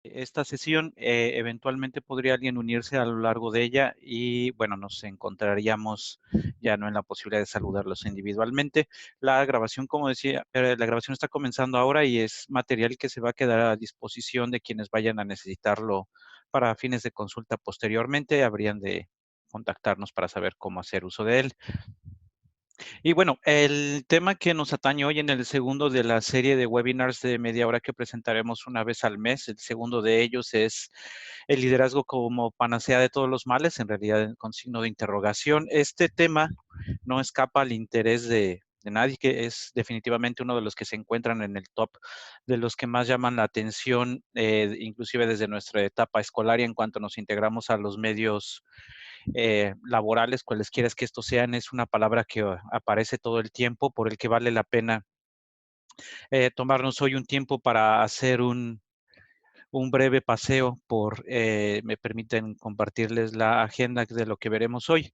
esta sesión. Eventualmente podría alguien unirse a lo largo de ella y, bueno, nos encontraríamos ya no en la posibilidad de saludarlos individualmente. La grabación, como decía, la grabación está comenzando ahora y es material que se va a quedar a disposición de quienes vayan a necesitarlo para fines de consulta posteriormente. Habrían de contactarnos para saber cómo hacer uso de él. Y bueno, el tema que nos atañe hoy en el segundo de la serie de webinars de media hora que presentaremos una vez al mes, el segundo de ellos es el liderazgo como panacea de todos los males, en realidad con signo de interrogación. Este tema no escapa al interés de nadie, que es definitivamente uno de los que se encuentran en el top de los que más llaman la atención, inclusive desde nuestra etapa escolar y en cuanto nos integramos a los medios laborales, cualesquiera que estos sean. Es una palabra que aparece todo el tiempo, por el que vale la pena tomarnos hoy un tiempo para hacer un breve paseo por, me permiten compartirles la agenda de lo que veremos hoy.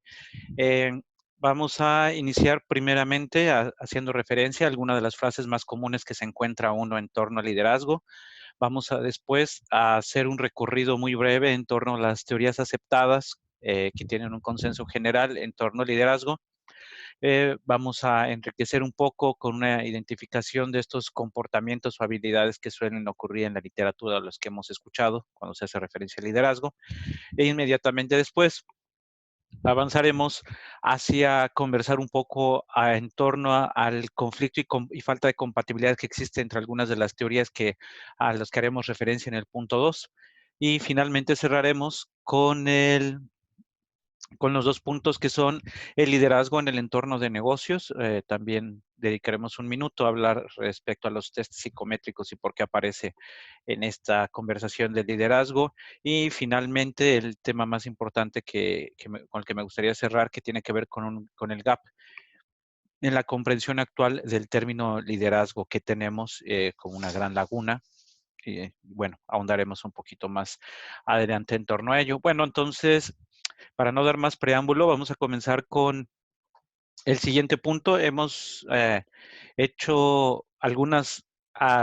Eh, Vamos a iniciar primeramente haciendo referencia a algunas de las frases más comunes que se encuentra uno en torno al liderazgo. Vamos a después a hacer un recorrido muy breve en torno a las teorías aceptadas que tienen un consenso general en torno al liderazgo. Vamos a enriquecer un poco con una identificación de estos comportamientos o habilidades que suelen ocurrir en la literatura, los que hemos escuchado cuando se hace referencia al liderazgo. E inmediatamente después avanzaremos hacia conversar un poco en torno al conflicto y falta de compatibilidad que existe entre algunas de las teorías a las que haremos referencia en el punto 2. Y finalmente cerraremos con los dos puntos que son el liderazgo en el entorno de negocios. También dedicaremos un minuto a hablar respecto a los test psicométricos y por qué aparece en esta conversación del liderazgo. Y finalmente el tema más importante con el que me gustaría cerrar, que tiene que ver con el gap en la comprensión actual del término liderazgo que tenemos como una gran laguna. Y bueno, ahondaremos un poquito más adelante en torno a ello. Bueno, entonces, para no dar más preámbulo, vamos a comenzar con el siguiente punto. Hemos hecho algunas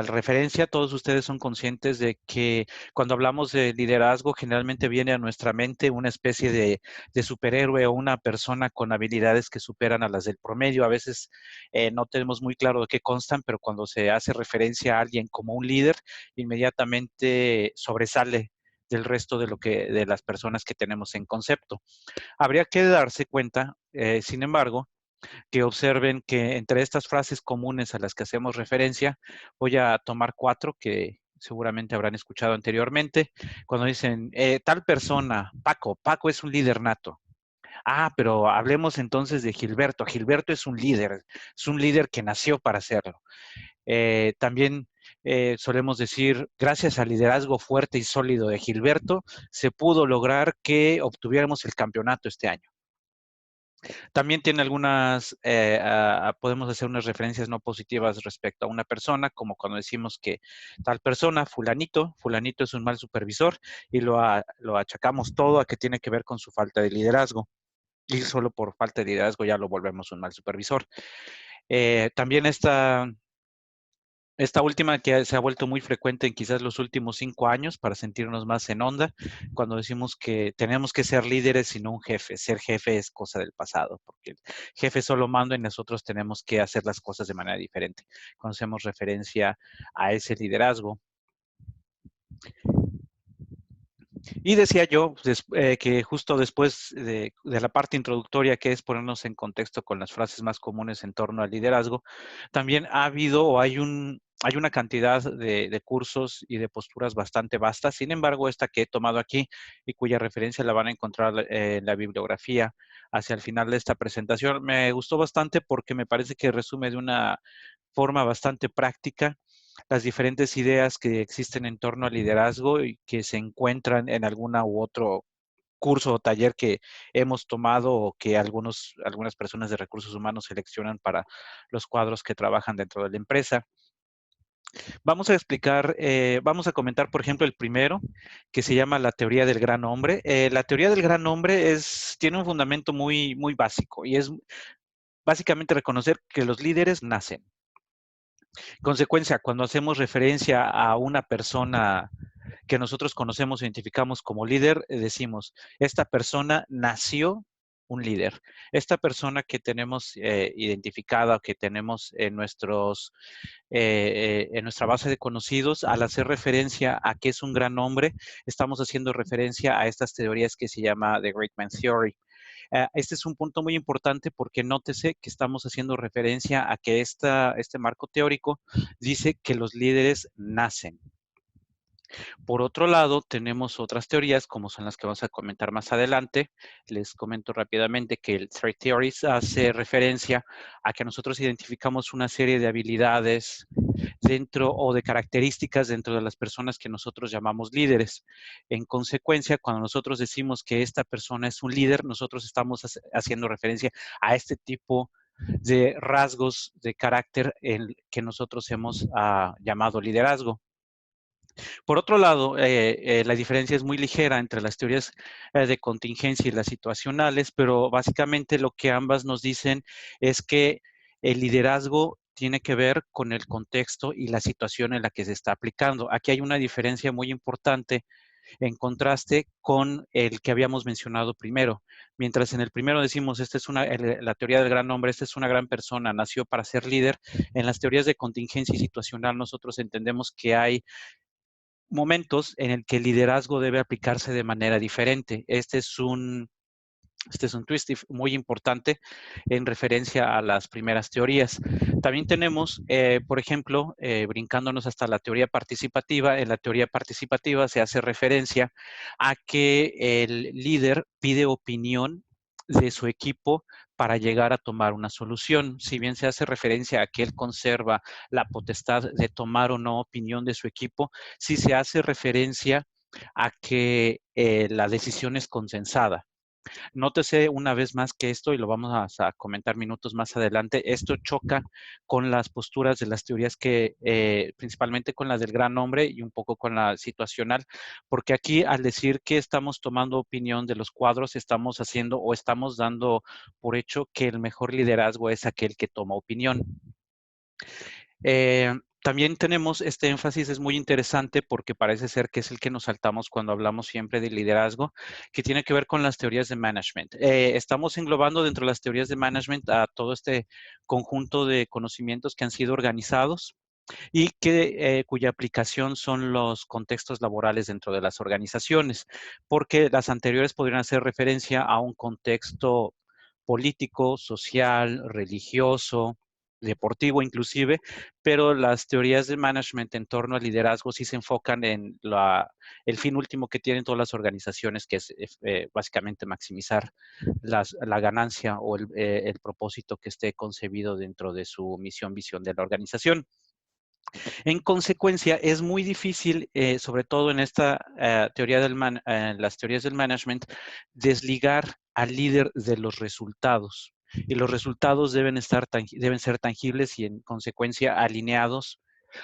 referencia. Todos ustedes son conscientes de que cuando hablamos de liderazgo, generalmente viene a nuestra mente una especie de superhéroe o una persona con habilidades que superan a las del promedio. A veces no tenemos muy claro de qué constan, pero cuando se hace referencia a alguien como un líder, inmediatamente sobresale del resto de las personas que tenemos en concepto. Habría que darse cuenta, sin embargo, que observen que entre estas frases comunes a las que hacemos referencia, voy a tomar 4 que seguramente habrán escuchado anteriormente. Cuando dicen, tal persona, Paco es un líder nato. Ah, pero hablemos entonces de Gilberto. Gilberto es un líder que nació para hacerlo. También solemos decir, gracias al liderazgo fuerte y sólido de Gilberto, se pudo lograr que obtuviéramos el campeonato este año. También tiene podemos hacer unas referencias no positivas respecto a una persona, como cuando decimos que tal persona, fulanito es un mal supervisor y lo achacamos todo a que tiene que ver con su falta de liderazgo. Y solo por falta de liderazgo ya lo volvemos un mal supervisor. También esta última que se ha vuelto muy frecuente en quizás los últimos 5 años para sentirnos más en onda, cuando decimos que tenemos que ser líderes y no un jefe. Ser jefe es cosa del pasado, porque el jefe solo manda y nosotros tenemos que hacer las cosas de manera diferente. Cuando hacemos referencia a ese liderazgo. Y decía yo que justo después de la parte introductoria, que es ponernos en contexto con las frases más comunes en torno al liderazgo, también ha habido o hay una cantidad de cursos y de posturas bastante vastas. Sin embargo, esta que he tomado aquí y cuya referencia la van a encontrar en la bibliografía hacia el final de esta presentación, me gustó bastante porque me parece que resume de una forma bastante práctica las diferentes ideas que existen en torno al liderazgo y que se encuentran en alguna u otro curso o taller que hemos tomado o que algunas personas de recursos humanos seleccionan para los cuadros que trabajan dentro de la empresa. Vamos a comentar, por ejemplo, el primero, que se llama la teoría del gran hombre. La teoría del gran hombre tiene un fundamento muy, muy básico y es básicamente reconocer que los líderes nacen. Consecuencia, cuando hacemos referencia a una persona que nosotros conocemos e identificamos como líder, decimos, esta persona nació un líder. Esta persona que tenemos identificada, que tenemos en nuestra base de conocidos, al hacer referencia a que es un gran hombre, estamos haciendo referencia a estas teorías que se llama The Great Man Theory. Este es un punto muy importante porque nótese que estamos haciendo referencia a que este marco teórico dice que los líderes nacen. Por otro lado, tenemos otras teorías, como son las que vamos a comentar más adelante. Les comento rápidamente que el Trait Theories hace referencia a que nosotros identificamos una serie de habilidades dentro o de características dentro de las personas que nosotros llamamos líderes. En consecuencia, cuando nosotros decimos que esta persona es un líder, nosotros estamos haciendo referencia a este tipo de rasgos de carácter que nosotros hemos llamado liderazgo. Por otro lado, la diferencia es muy ligera entre las teorías de contingencia y las situacionales, pero básicamente lo que ambas nos dicen es que el liderazgo tiene que ver con el contexto y la situación en la que se está aplicando. Aquí hay una diferencia muy importante en contraste con el que habíamos mencionado primero. Mientras en el primero decimos, esta es la teoría del gran hombre, esta es una gran persona, nació para ser líder, en las teorías de contingencia y situacional nosotros entendemos que hay momentos en el que el liderazgo debe aplicarse de manera diferente. Este es un twist muy importante en referencia a las primeras teorías. También tenemos, por ejemplo, brincándonos hasta la teoría participativa. En la teoría participativa se hace referencia a que el líder pide opinión de su equipo para llegar a tomar una solución. Si bien se hace referencia a que él conserva la potestad de tomar o no opinión de su equipo, sí se hace referencia a que la decisión es consensada. Nótese una vez más que esto, y lo vamos a comentar minutos más adelante, esto choca con las posturas de las teorías principalmente con la del gran hombre y un poco con la situacional, porque aquí al decir que estamos tomando opinión de los cuadros, estamos haciendo o estamos dando por hecho que el mejor liderazgo es aquel que toma opinión. También tenemos este énfasis, es muy interesante porque parece ser que es el que nos saltamos cuando hablamos siempre de liderazgo, que tiene que ver con las teorías de management. Estamos englobando dentro de las teorías de management a todo este conjunto de conocimientos que han sido organizados y cuya aplicación son los contextos laborales dentro de las organizaciones, porque las anteriores podrían hacer referencia a un contexto político, social, religioso, deportivo inclusive, pero las teorías de management en torno al liderazgo sí se enfocan en el fin último que tienen todas las organizaciones, que es básicamente maximizar la ganancia o el propósito que esté concebido dentro de su misión, visión de la organización. En consecuencia, es muy difícil, sobre todo en esta teoría las teorías del management, desligar al líder de los resultados. Y los resultados deben ser tangibles y en consecuencia alineados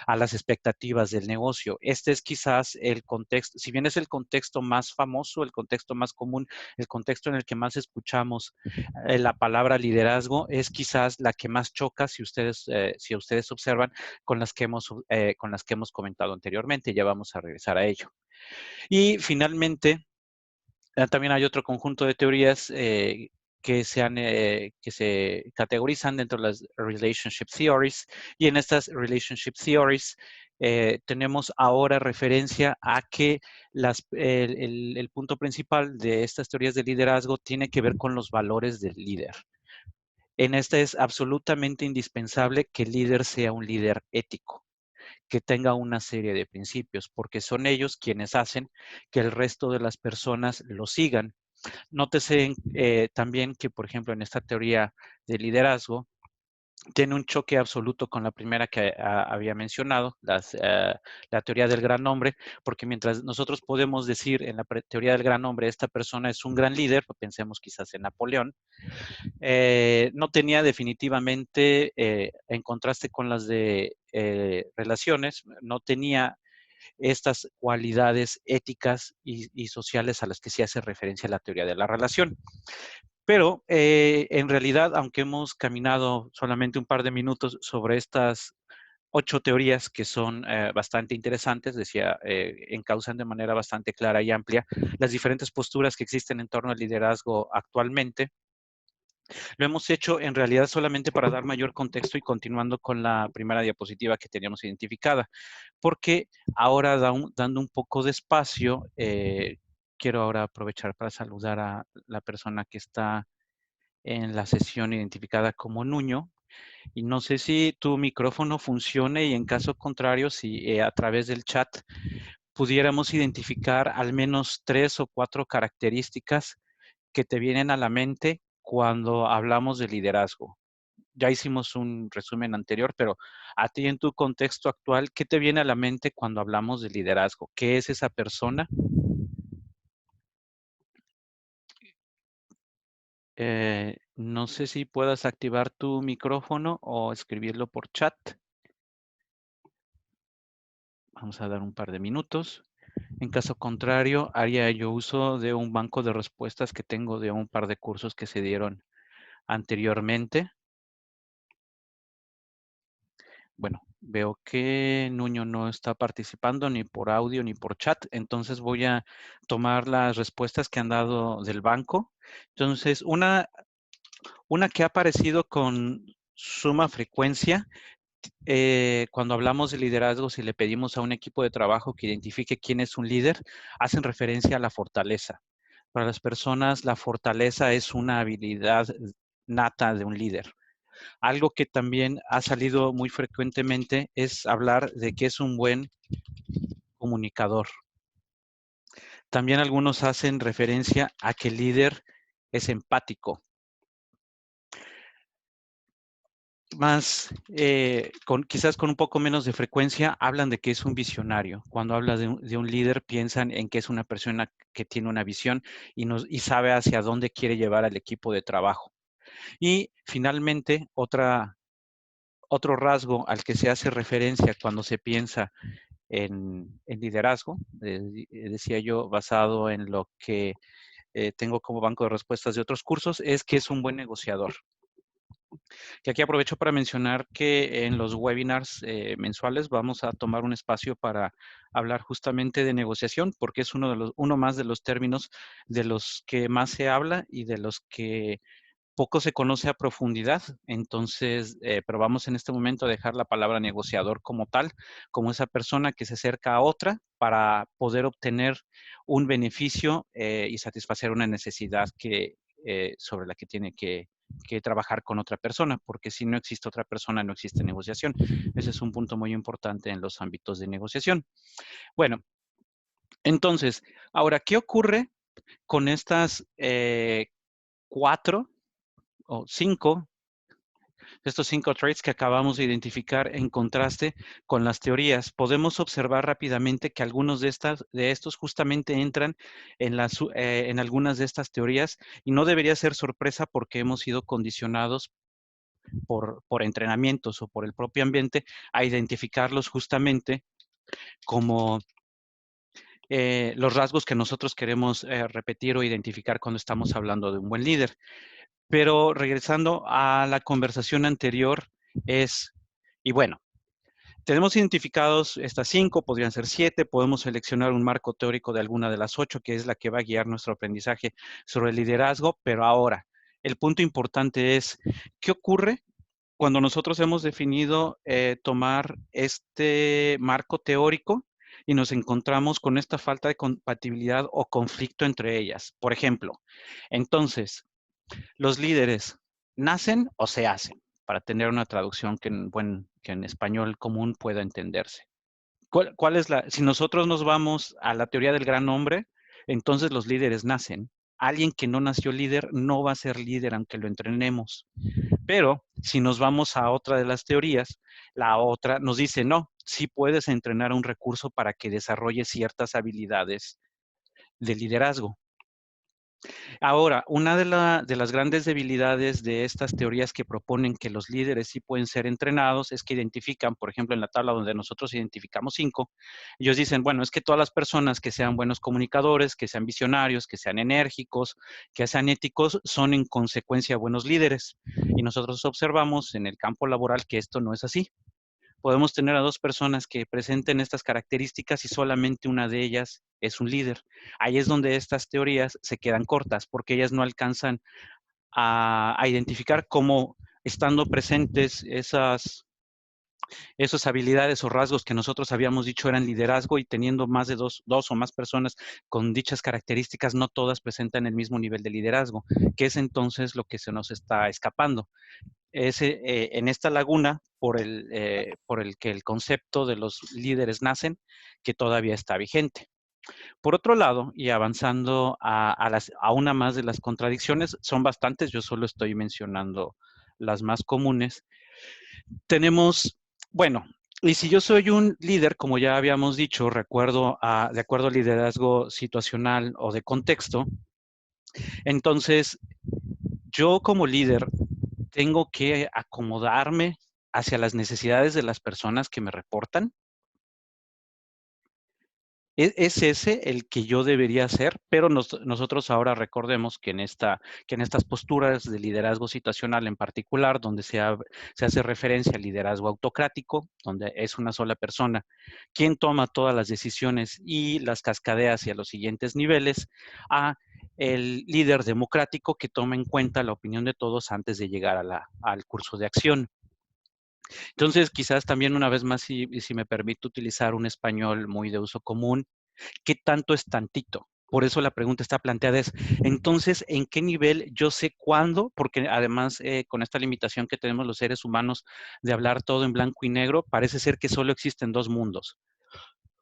a las expectativas del negocio. Este es quizás el contexto, si bien es el contexto más famoso, el contexto más común, el contexto en el que más escuchamos la palabra liderazgo, es quizás la que más choca si ustedes observan con las que hemos comentado anteriormente. Ya vamos a regresar a ello. Y finalmente, también hay otro conjunto de teorías que se categorizan dentro de las relationship theories, y en estas relationship theories tenemos ahora referencia a que el punto principal de estas teorías de liderazgo tiene que ver con los valores del líder. En esta es absolutamente indispensable que el líder sea un líder ético, que tenga una serie de principios, porque son ellos quienes hacen que el resto de las personas lo sigan. Nótese también que, por ejemplo, en esta teoría de liderazgo, tiene un choque absoluto con la primera que había mencionado, la teoría del gran hombre, porque mientras nosotros podemos decir en la teoría del gran hombre, esta persona es un gran líder, pensemos quizás en Napoleón, no tenía definitivamente, en contraste con las de relaciones, no tenía estas cualidades éticas y sociales a las que se hace referencia la teoría de la relación. Pero en realidad, aunque hemos caminado solamente un par de minutos sobre estas 8 teorías que son bastante interesantes, decía, encausan de manera bastante clara y amplia las diferentes posturas que existen en torno al liderazgo actualmente. Lo hemos hecho en realidad solamente para dar mayor contexto y continuando con la primera diapositiva que teníamos identificada, porque ahora dando un poco de espacio, quiero ahora aprovechar para saludar a la persona que está en la sesión identificada como Nuño. Y no sé si tu micrófono funcione y en caso contrario, si a través del chat pudiéramos identificar al menos 3 o 4 características que te vienen a la mente cuando hablamos de liderazgo. Ya hicimos un resumen anterior, pero a ti en tu contexto actual, ¿qué te viene a la mente cuando hablamos de liderazgo? ¿Qué es esa persona? No sé si puedas activar tu micrófono o escribirlo por chat. Vamos a dar un par de minutos. En caso contrario, haría yo uso de un banco de respuestas que tengo de un par de cursos que se dieron anteriormente. Bueno, veo que Nuño no está participando ni por audio ni por chat, entonces voy a tomar las respuestas que han dado del banco. Entonces, una que ha aparecido con suma frecuencia cuando hablamos de liderazgo, si le pedimos a un equipo de trabajo que identifique quién es un líder, hacen referencia a la fortaleza. Para las personas, la fortaleza es una habilidad nata de un líder. Algo que también ha salido muy frecuentemente es hablar de que es un buen comunicador. También algunos hacen referencia a que el líder es empático. Más, quizás con un poco menos de frecuencia, hablan de que es un visionario. Cuando habla de un líder, piensan en que es una persona que tiene una visión y sabe hacia dónde quiere llevar al equipo de trabajo. Y finalmente, otro rasgo al que se hace referencia cuando se piensa en liderazgo, decía yo, basado en lo que tengo como banco de respuestas de otros cursos, es que es un buen negociador. Y aquí aprovecho para mencionar que en los webinars mensuales vamos a tomar un espacio para hablar justamente de negociación, porque es uno más de los términos de los que más se habla y de los que poco se conoce a profundidad. Entonces, pero vamos en este momento a dejar la palabra negociador como tal, como esa persona que se acerca a otra para poder obtener un beneficio y satisfacer una necesidad sobre la que tiene que trabajar con otra persona, porque si no existe otra persona, no existe negociación. Ese es un punto muy importante en los ámbitos de negociación. Bueno, entonces, ahora, ¿qué ocurre con estas 4 o 5 estos 5 traits que acabamos de identificar en contraste con las teorías? Podemos observar rápidamente que algunos de estos justamente entran en algunas de estas teorías y no debería ser sorpresa porque hemos sido condicionados por entrenamientos o por el propio ambiente a identificarlos justamente como los rasgos que nosotros queremos repetir o identificar cuando estamos hablando de un buen líder. Pero regresando a la conversación anterior, y bueno, tenemos identificados estas 5, podrían ser 7, podemos seleccionar un marco teórico de alguna de las 8, que es la que va a guiar nuestro aprendizaje sobre el liderazgo, pero ahora, el punto importante es, ¿qué ocurre cuando nosotros hemos definido tomar este marco teórico y nos encontramos con esta falta de compatibilidad o conflicto entre ellas? Por ejemplo, entonces, ¿los líderes nacen o se hacen? Para tener una traducción que en español común pueda entenderse. ¿Cuál es si nosotros nos vamos a la teoría del gran hombre, entonces los líderes nacen. Alguien que no nació líder no va a ser líder aunque lo entrenemos. Pero si nos vamos a otra de las teorías, la otra nos dice, no, sí puedes entrenar un recurso para que desarrolle ciertas habilidades de liderazgo. Ahora, una de las grandes debilidades de estas teorías que proponen que los líderes sí pueden ser entrenados es que identifican, por ejemplo, en la tabla donde nosotros identificamos 5, ellos dicen, bueno, es que todas las personas que sean buenos comunicadores, que sean visionarios, que sean enérgicos, que sean éticos, son en consecuencia buenos líderes. Y nosotros observamos en el campo laboral que esto no es así. Podemos tener a dos personas que presenten estas características y solamente una de ellas es un líder. Ahí es donde estas teorías se quedan cortas, porque ellas no alcanzan a identificar cómo, estando presentes esas habilidades o rasgos que nosotros habíamos dicho eran liderazgo, y teniendo más de dos o más personas con dichas características, no todas presentan el mismo nivel de liderazgo, que es entonces lo que se nos está escapando. En esta laguna por el que el concepto de los líderes nacen, que todavía está vigente. Por otro lado, y avanzando a una más de las contradicciones, son bastantes, yo solo estoy mencionando las más comunes. Tenemos, bueno, y si yo soy un líder, como ya habíamos dicho, de acuerdo al liderazgo situacional o de contexto, entonces yo como líder tengo que acomodarme hacia las necesidades de las personas que me reportan. Es ese el que yo debería hacer, pero nosotros ahora recordemos que que en estas posturas de liderazgo situacional en particular, donde se hace referencia al liderazgo autocrático, donde es una sola persona quien toma todas las decisiones y las cascadea hacia los siguientes niveles, a el líder democrático que toma en cuenta la opinión de todos antes de llegar al curso de acción. Entonces, quizás también una vez más, si me permite utilizar un español muy de uso común, ¿qué tanto es tantito? Por eso la pregunta está planteada es, entonces, ¿en qué nivel yo sé cuándo? Porque además, con esta limitación que tenemos los seres humanos de hablar todo en blanco y negro, parece ser que solo existen dos mundos.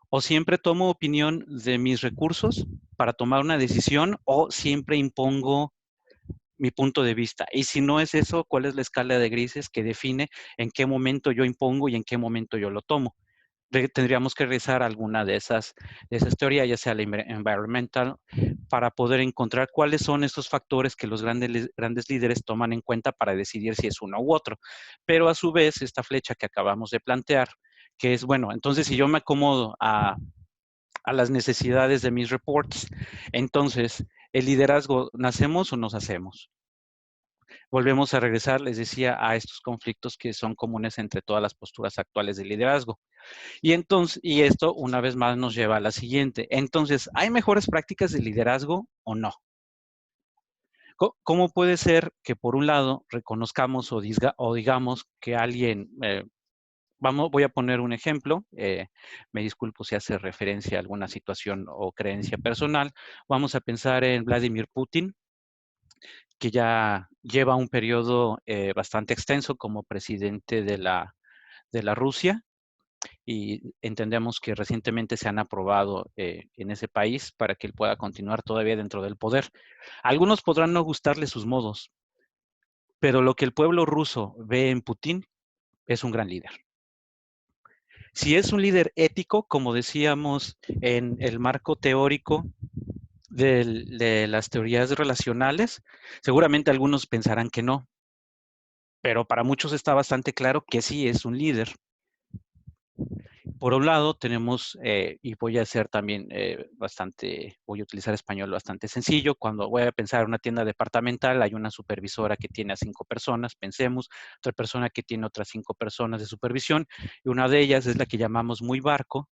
O siempre tomo opinión de mis recursos para tomar una decisión, o siempre impongo mi punto de vista. Y si no es eso, ¿cuál es la escala de grises que define en qué momento yo impongo y en qué momento yo lo tomo? Tendríamos que revisar alguna de esas teorías, ya sea la environmental, para poder encontrar cuáles son estos factores que los grandes líderes toman en cuenta para decidir si es uno u otro. Pero a su vez, esta flecha que acabamos de plantear, que es, bueno, entonces si yo me acomodo a las necesidades de mis reports, entonces, ¿el liderazgo nacemos o nos hacemos? Volvemos a regresar, les decía, a estos conflictos que son comunes entre todas las posturas actuales de liderazgo. Y esto una vez más nos lleva a la siguiente. Entonces, ¿hay mejores prácticas de liderazgo o no? ¿Cómo puede ser que por un lado reconozcamos o digamos que alguien, voy a poner un ejemplo, me disculpo si hace referencia a alguna situación o creencia personal, vamos a pensar en Vladimir Putin, que ya lleva un periodo bastante extenso como presidente de la Rusia, y entendemos que recientemente se han aprobado en ese país para que él pueda continuar todavía dentro del poder. A algunos podrán no gustarle sus modos, pero lo que el pueblo ruso ve en Putin es un gran líder. Si es un líder ético, como decíamos en el marco teórico de las teorías relacionales, seguramente algunos pensarán que no, pero para muchos está bastante claro que sí es un líder. Por un lado, tenemos, y voy a hacer también voy a utilizar español bastante sencillo. Cuando voy a pensar en una tienda departamental, hay una supervisora que tiene a 5 personas, pensemos, otra persona que tiene otras 5 personas de supervisión, y una de ellas es la que llamamos muy barco,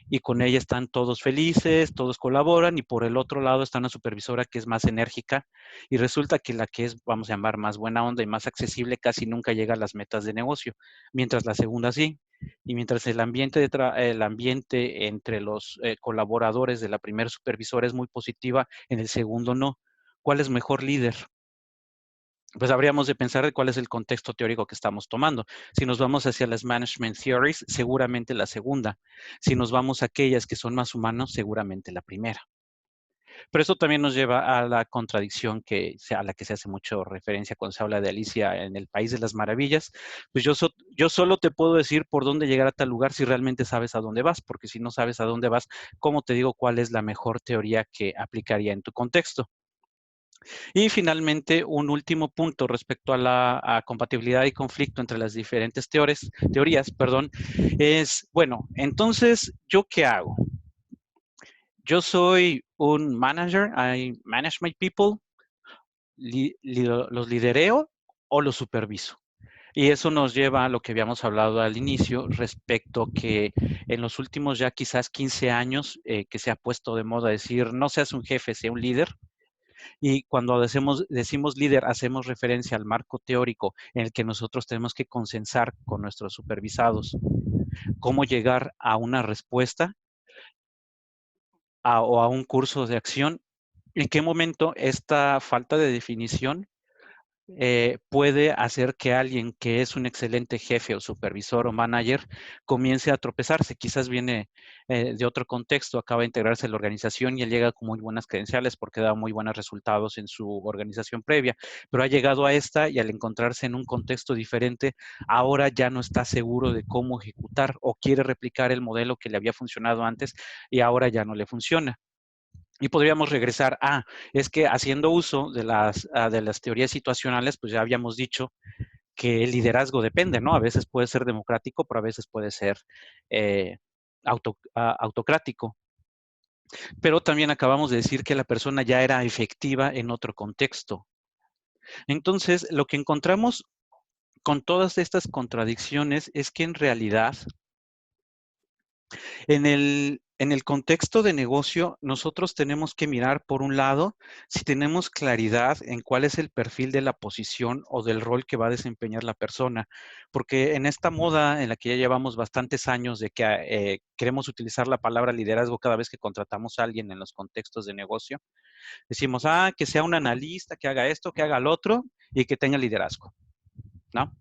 y con ella están todos felices, todos colaboran, y por el otro lado está una supervisora que es más enérgica, y resulta que la que es, vamos a llamar, más buena onda y más accesible, casi nunca llega a las metas de negocio, mientras la segunda sí. Y mientras el ambiente entre los colaboradores de la primera supervisora es muy positiva, en el segundo no. ¿Cuál es mejor líder? Pues habríamos de pensar de cuál es el contexto teórico que estamos tomando. Si nos vamos hacia las management theories, seguramente la segunda. Si nos vamos a aquellas que son más humanos, seguramente la primera. Pero eso también nos lleva a la contradicción a la que se hace mucho referencia cuando se habla de Alicia en el País de las Maravillas. Pues yo solo te puedo decir por dónde llegar a tal lugar si realmente sabes a dónde vas, porque si no sabes a dónde vas, ¿cómo te digo cuál es la mejor teoría que aplicaría en tu contexto? Y finalmente, un último punto respecto a la compatibilidad y conflicto entre las diferentes teorías, es, bueno, entonces, ¿yo qué hago? Yo soy un manager, I manage my people, los lidereo o los superviso. Y eso nos lleva a lo que habíamos hablado al inicio respecto que en los últimos ya quizás 15 años que se ha puesto de moda decir no seas un jefe, sea un líder. Y cuando decimos líder, hacemos referencia al marco teórico en el que nosotros tenemos que consensar con nuestros supervisados cómo llegar a una respuesta o a un curso de acción. ¿En qué momento esta falta de definición puede hacer que alguien que es un excelente jefe o supervisor o manager comience a tropezarse? Quizás viene de otro contexto, acaba de integrarse a la organización y él llega con muy buenas credenciales porque da muy buenos resultados en su organización previa, pero ha llegado a esta y al encontrarse en un contexto diferente, ahora ya no está seguro de cómo ejecutar o quiere replicar el modelo que le había funcionado antes y ahora ya no le funciona. Y podríamos regresar es que haciendo uso de las teorías situacionales, pues ya habíamos dicho que el liderazgo depende, ¿no? A veces puede ser democrático, pero a veces puede ser eh, autocrático. Pero también acabamos de decir que la persona ya era efectiva en otro contexto. Entonces, lo que encontramos con todas estas contradicciones es que en realidad en el contexto de negocio, nosotros tenemos que mirar, por un lado, si tenemos claridad en cuál es el perfil de la posición o del rol que va a desempeñar la persona, porque en esta moda en la que ya llevamos bastantes años de que queremos utilizar la palabra liderazgo cada vez que contratamos a alguien en los contextos de negocio, decimos, que sea un analista, que haga esto, que haga lo otro y que tenga liderazgo, ¿no?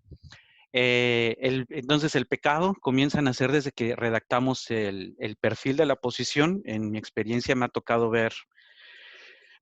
Entonces el pecado comienza a nacer desde que redactamos el perfil de la posición. En mi experiencia me ha tocado ver,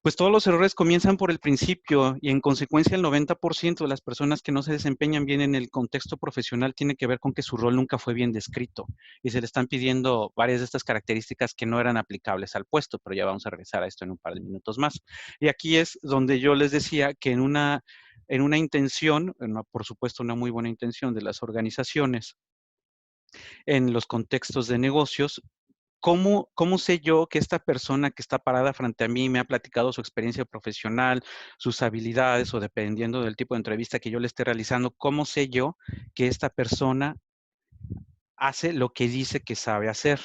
pues todos los errores comienzan por el principio y en consecuencia el 90% de las personas que no se desempeñan bien en el contexto profesional tiene que ver con que su rol nunca fue bien descrito y se le están pidiendo varias de estas características que no eran aplicables al puesto, pero ya vamos a regresar a esto en un par de minutos más. Y aquí es donde yo les decía que en una intención, por supuesto una muy buena intención de las organizaciones, en los contextos de negocios, ¿cómo sé yo que esta persona que está parada frente a mí me ha platicado su experiencia profesional, sus habilidades o dependiendo del tipo de entrevista que yo le esté realizando, cómo sé yo que esta persona hace lo que dice que sabe hacer?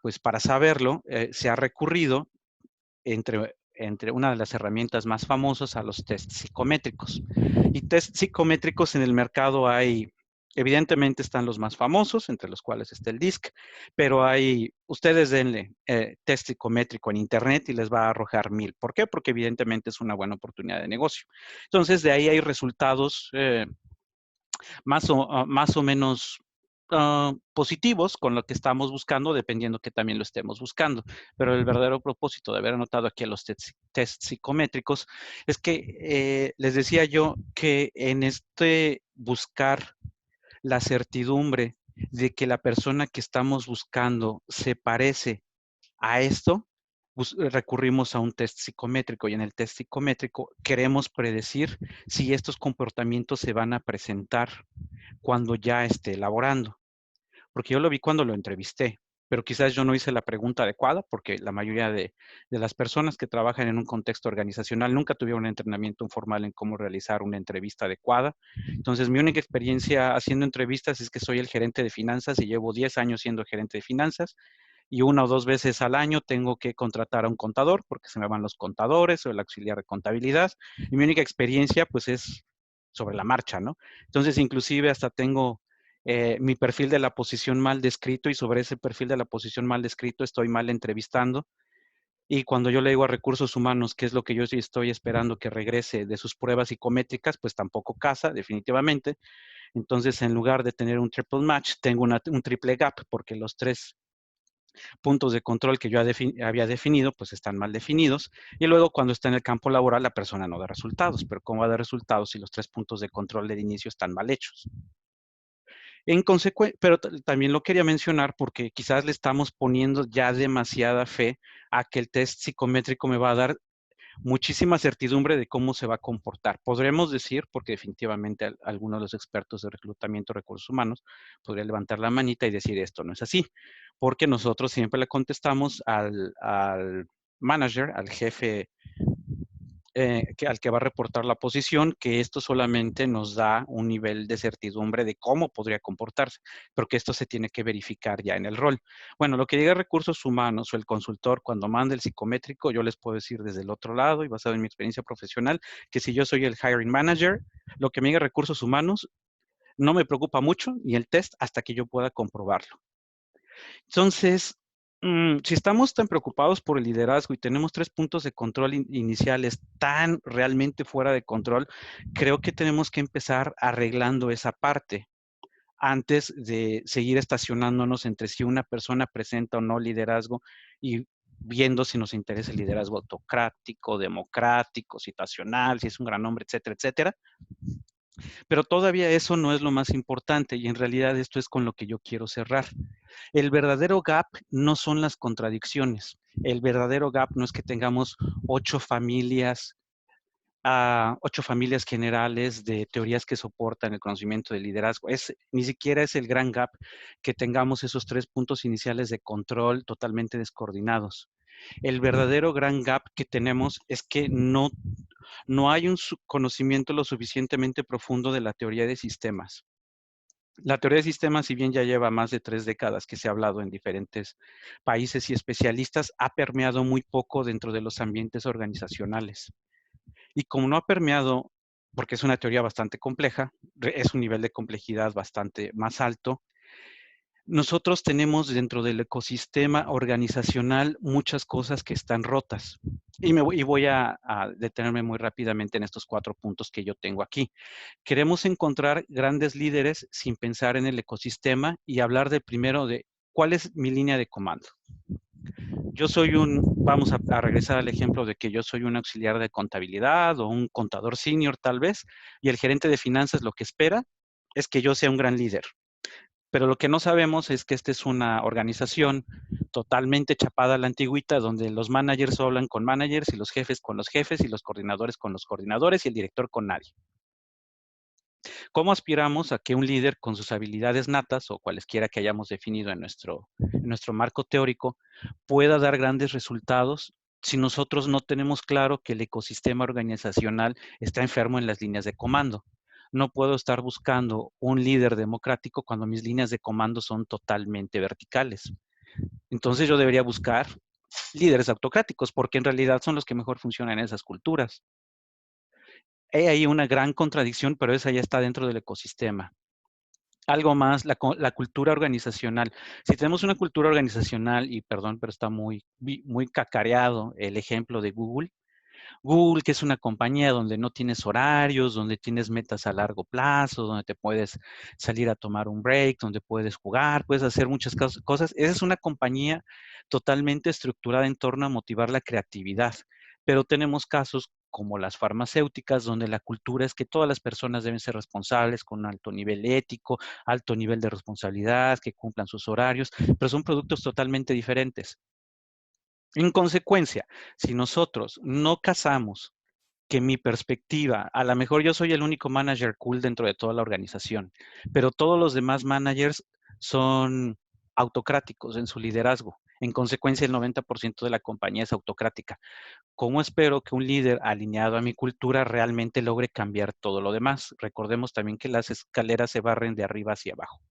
Pues para saberlo, se ha recurrido entre una de las herramientas más famosas a los test psicométricos. Y test psicométricos en el mercado hay, evidentemente están los más famosos, entre los cuales está el DISC, pero ustedes denle test psicométrico en internet y les va a arrojar 1000. ¿Por qué? Porque evidentemente es una buena oportunidad de negocio. Entonces, de ahí hay resultados más o menos positivos con lo que estamos buscando, dependiendo que también lo estemos buscando. Pero el verdadero propósito de haber anotado aquí a los test psicométricos es que les decía yo que en este buscar la certidumbre de que la persona que estamos buscando se parece a esto, recurrimos a un test psicométrico y en el test psicométrico queremos predecir si estos comportamientos se van a presentar cuando ya esté elaborando. Porque yo lo vi cuando lo entrevisté, pero quizás yo no hice la pregunta adecuada porque la mayoría de las personas que trabajan en un contexto organizacional nunca tuvieron un entrenamiento formal en cómo realizar una entrevista adecuada. Entonces, mi única experiencia haciendo entrevistas es que soy el gerente de finanzas y llevo 10 años siendo gerente de finanzas y una o dos veces al año tengo que contratar a un contador porque se me van los contadores o el auxiliar de contabilidad. Y mi única experiencia pues es sobre la marcha, ¿no? Entonces, inclusive hasta tengo mi perfil de la posición mal descrito y sobre ese perfil de la posición mal descrito estoy mal entrevistando. Y cuando yo le digo a recursos humanos qué es lo que yo estoy esperando que regrese de sus pruebas psicométricas, pues tampoco casa, definitivamente. Entonces, en lugar de tener un triple match, tengo un triple gap, porque los tres puntos de control que yo había definido, pues están mal definidos. Y luego cuando está en el campo laboral, la persona no da resultados. Pero ¿cómo va a dar resultados si los tres puntos de control de inicio están mal hechos? Pero también lo quería mencionar porque quizás le estamos poniendo ya demasiada fe a que el test psicométrico me va a dar muchísima certidumbre de cómo se va a comportar. Podremos decir, porque definitivamente algunos de los expertos de reclutamiento de recursos humanos podría levantar la manita y decir esto no es así, porque nosotros siempre le contestamos al manager, al jefe al que va a reportar la posición, que esto solamente nos da un nivel de certidumbre de cómo podría comportarse, pero que esto se tiene que verificar ya en el rol. Bueno, lo que llega a recursos humanos o el consultor cuando manda el psicométrico, yo les puedo decir desde el otro lado y basado en mi experiencia profesional, que si yo soy el hiring manager, lo que me llega a recursos humanos no me preocupa mucho y el test hasta que yo pueda comprobarlo. Entonces, si estamos tan preocupados por el liderazgo y tenemos 3 puntos de control iniciales tan realmente fuera de control, creo que tenemos que empezar arreglando esa parte antes de seguir estacionándonos entre si una persona presenta o no liderazgo y viendo si nos interesa el liderazgo autocrático, democrático, situacional, si es un gran hombre, etcétera, etcétera. Pero todavía eso no es lo más importante y en realidad esto es con lo que yo quiero cerrar. El verdadero gap no son las contradicciones. El verdadero gap no es que tengamos 8 familias, 8 familias generales de teorías que soportan el conocimiento del liderazgo. Ni siquiera es el gran gap que tengamos esos 3 puntos iniciales de control totalmente descoordinados. El verdadero gran gap que tenemos es que no hay un conocimiento lo suficientemente profundo de la teoría de sistemas. La teoría de sistemas, si bien ya lleva más de 3 décadas que se ha hablado en diferentes países y especialistas, ha permeado muy poco dentro de los ambientes organizacionales. Y como no ha permeado, porque es una teoría bastante compleja, es un nivel de complejidad bastante más alto, nosotros tenemos dentro del ecosistema organizacional muchas cosas que están rotas. Y voy a detenerme muy rápidamente en estos 4 puntos que yo tengo aquí. Queremos encontrar grandes líderes sin pensar en el ecosistema y hablar de primero de cuál es mi línea de comando. Vamos a regresar al ejemplo de que yo soy un auxiliar de contabilidad o un contador senior tal vez, y el gerente de finanzas lo que espera es que yo sea un gran líder. Pero lo que no sabemos es que esta es una organización totalmente chapada a la antigüita, donde los managers hablan con managers y los jefes con los jefes y los coordinadores con los coordinadores y el director con nadie. ¿Cómo aspiramos a que un líder con sus habilidades natas o cualesquiera que hayamos definido en nuestro marco teórico pueda dar grandes resultados si nosotros no tenemos claro que el ecosistema organizacional está enfermo en las líneas de comando? No puedo estar buscando un líder democrático cuando mis líneas de comando son totalmente verticales. Entonces yo debería buscar líderes autocráticos porque en realidad son los que mejor funcionan en esas culturas. Hay ahí una gran contradicción, pero esa ya está dentro del ecosistema. Algo más, la cultura organizacional. Si tenemos una cultura organizacional, y perdón, pero está muy cacareado el ejemplo de Google. Google, que es una compañía donde no tienes horarios, donde tienes metas a largo plazo, donde te puedes salir a tomar un break, donde puedes jugar, puedes hacer muchas cosas. Esa es una compañía totalmente estructurada en torno a motivar la creatividad. Pero tenemos casos como las farmacéuticas, donde la cultura es que todas las personas deben ser responsables con un alto nivel ético, alto nivel de responsabilidad, que cumplan sus horarios, pero son productos totalmente diferentes. En consecuencia, si nosotros no casamos que mi perspectiva, a lo mejor yo soy el único manager cool dentro de toda la organización, pero todos los demás managers son autocráticos en su liderazgo. En consecuencia, el 90% de la compañía es autocrática. ¿Cómo espero que un líder alineado a mi cultura realmente logre cambiar todo lo demás? Recordemos también que las escaleras se barren de arriba hacia abajo.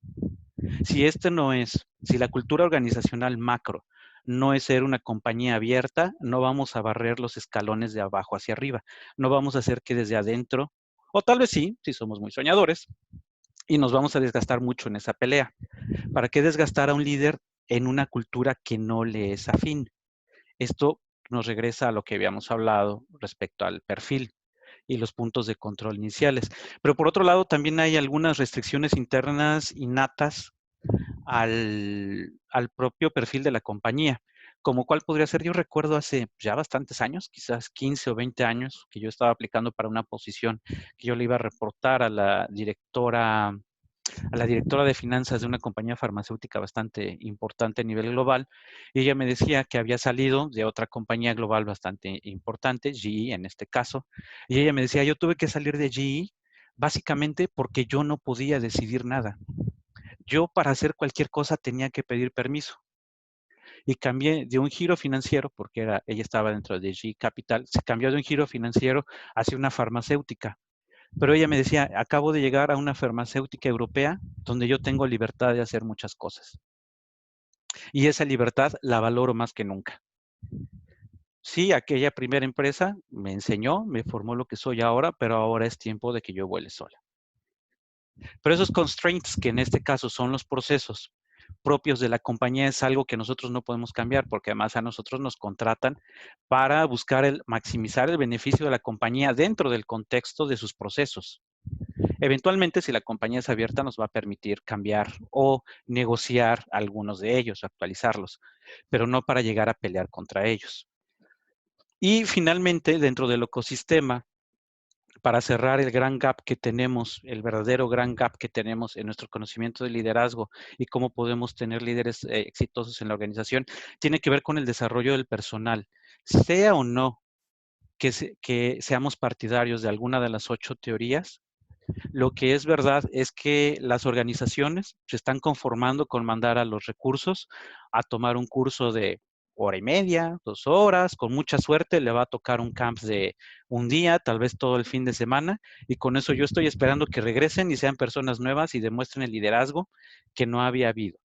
Si la cultura organizacional macro no es ser una compañía abierta, no vamos a barrer los escalones de abajo hacia arriba. No vamos a hacer que desde adentro, o tal vez sí, si somos muy soñadores, y nos vamos a desgastar mucho en esa pelea. ¿Para qué desgastar a un líder en una cultura que no le es afín? Esto nos regresa a lo que habíamos hablado respecto al perfil y los puntos de control iniciales. Pero por otro lado, también hay algunas restricciones internas innatas al propio perfil de la compañía. Como cuál podría ser, yo recuerdo hace ya bastantes años, quizás 15 o 20 años, que yo estaba aplicando para una posición que yo le iba a reportar a la directora de finanzas de una compañía farmacéutica bastante importante a nivel global, y ella me decía que había salido de otra compañía global bastante importante, GE en este caso, y ella me decía, yo tuve que salir de GE básicamente porque yo no podía decidir nada. Yo para hacer cualquier cosa tenía que pedir permiso. y cambié de un giro financiero, porque ella estaba dentro de G Capital, se cambió de un giro financiero hacia una farmacéutica. Pero ella me decía, acabo de llegar a una farmacéutica europea donde yo tengo libertad de hacer muchas cosas. Y esa libertad la valoro más que nunca. Sí, aquella primera empresa me enseñó, me formó lo que soy ahora, pero ahora es tiempo de que yo vuele sola. Pero esos constraints, que en este caso son los procesos propios de la compañía, es algo que nosotros no podemos cambiar, porque además a nosotros nos contratan para buscar maximizar el beneficio de la compañía dentro del contexto de sus procesos. Eventualmente, si la compañía es abierta, nos va a permitir cambiar o negociar algunos de ellos, actualizarlos, pero no para llegar a pelear contra ellos. Y finalmente, dentro del ecosistema, para cerrar el gran gap que tenemos, el verdadero gran gap que tenemos en nuestro conocimiento de liderazgo y cómo podemos tener líderes exitosos en la organización, tiene que ver con el desarrollo del personal. Sea o no que seamos partidarios de alguna de las 8 teorías, lo que es verdad es que las organizaciones se están conformando con mandar a los recursos a tomar un curso de hora y media, 2 horas, con mucha suerte le va a tocar un camp de un día, tal vez todo el fin de semana, y con eso yo estoy esperando que regresen y sean personas nuevas y demuestren el liderazgo que no había habido.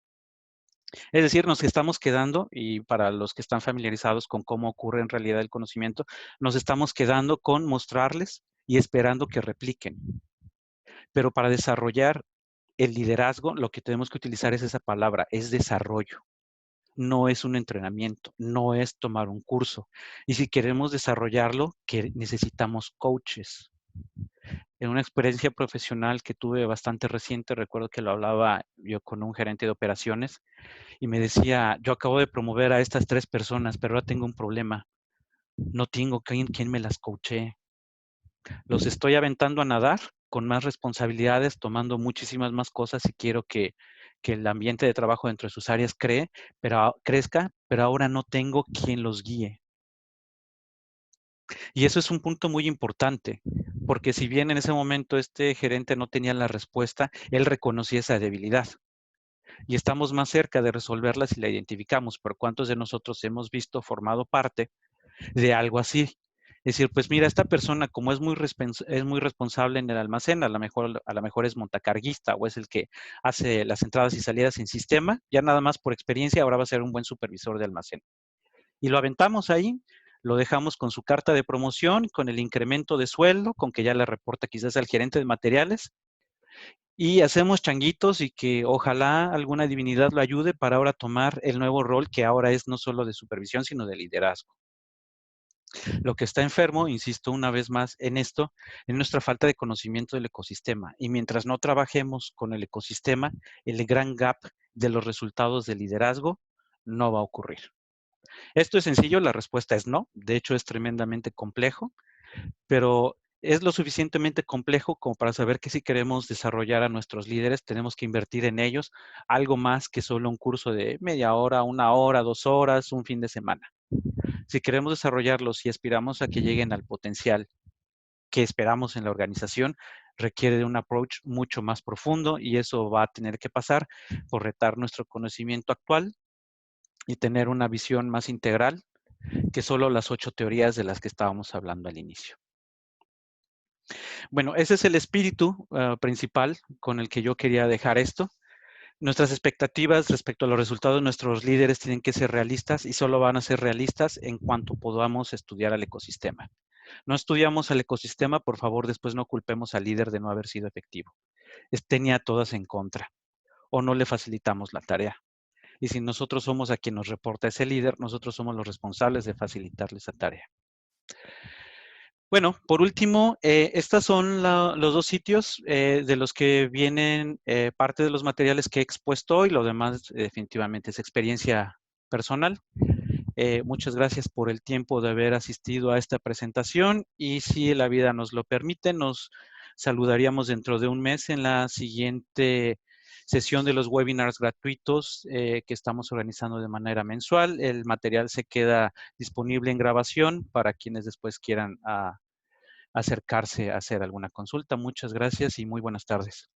Es decir, nos estamos quedando, y para los que están familiarizados con cómo ocurre en realidad el conocimiento, nos estamos quedando con mostrarles y esperando que repliquen. Pero para desarrollar el liderazgo, lo que tenemos que utilizar es esa palabra, es desarrollo. No es un entrenamiento, no es tomar un curso. Y si queremos desarrollarlo, que necesitamos coaches. En una experiencia profesional que tuve bastante reciente, recuerdo que lo hablaba yo con un gerente de operaciones y me decía, yo acabo de promover a estas 3 personas, pero ahora tengo un problema. No tengo quien me las coachee. Los estoy aventando a nadar con más responsabilidades, tomando muchísimas más cosas y quiero que el ambiente de trabajo dentro de sus áreas crezca, pero ahora no tengo quien los guíe. Y eso es un punto muy importante, porque si bien en ese momento este gerente no tenía la respuesta, él reconocía esa debilidad. Y estamos más cerca de resolverla si la identificamos, pero ¿cuántos de nosotros hemos visto formado parte de algo así? Es decir, pues mira, esta persona como es muy responsable en el almacén, a lo mejor es montacarguista o es el que hace las entradas y salidas en sistema, ya nada más por experiencia ahora va a ser un buen supervisor de almacén. Y lo aventamos ahí, lo dejamos con su carta de promoción, con el incremento de sueldo, con que ya le reporta quizás al gerente de materiales, y hacemos changuitos y que ojalá alguna divinidad lo ayude para ahora tomar el nuevo rol que ahora es no solo de supervisión, sino de liderazgo. Lo que está enfermo, insisto una vez más en esto, es nuestra falta de conocimiento del ecosistema. Y mientras no trabajemos con el ecosistema, el gran gap de los resultados del liderazgo no va a ocurrir. ¿Esto es sencillo? La respuesta es no. De hecho, es tremendamente complejo, pero es lo suficientemente complejo como para saber que si queremos desarrollar a nuestros líderes, tenemos que invertir en ellos algo más que solo un curso de media hora, 1 hora, 2 horas, un fin de semana. Si queremos desarrollarlos y aspiramos a que lleguen al potencial que esperamos en la organización, requiere de un approach mucho más profundo y eso va a tener que pasar por retar nuestro conocimiento actual y tener una visión más integral que solo las 8 teorías de las que estábamos hablando al inicio. Bueno, ese es el espíritu principal con el que yo quería dejar esto. Nuestras expectativas respecto a los resultados de nuestros líderes tienen que ser realistas y solo van a ser realistas en cuanto podamos estudiar al ecosistema. No estudiamos al ecosistema, por favor, después no culpemos al líder de no haber sido efectivo. Tenía todas en contra o no le facilitamos la tarea. Y si nosotros somos a quien nos reporta ese líder, nosotros somos los responsables de facilitarle esa tarea. Bueno, por último, estos son los 2 sitios de los que vienen parte de los materiales que he expuesto hoy. Lo demás definitivamente es experiencia personal. Muchas gracias por el tiempo de haber asistido a esta presentación y si la vida nos lo permite, nos saludaríamos dentro de un mes en la siguiente sesión de los webinars gratuitos que estamos organizando de manera mensual. El material se queda disponible en grabación para quienes después quieran acercarse a hacer alguna consulta. Muchas gracias y muy buenas tardes.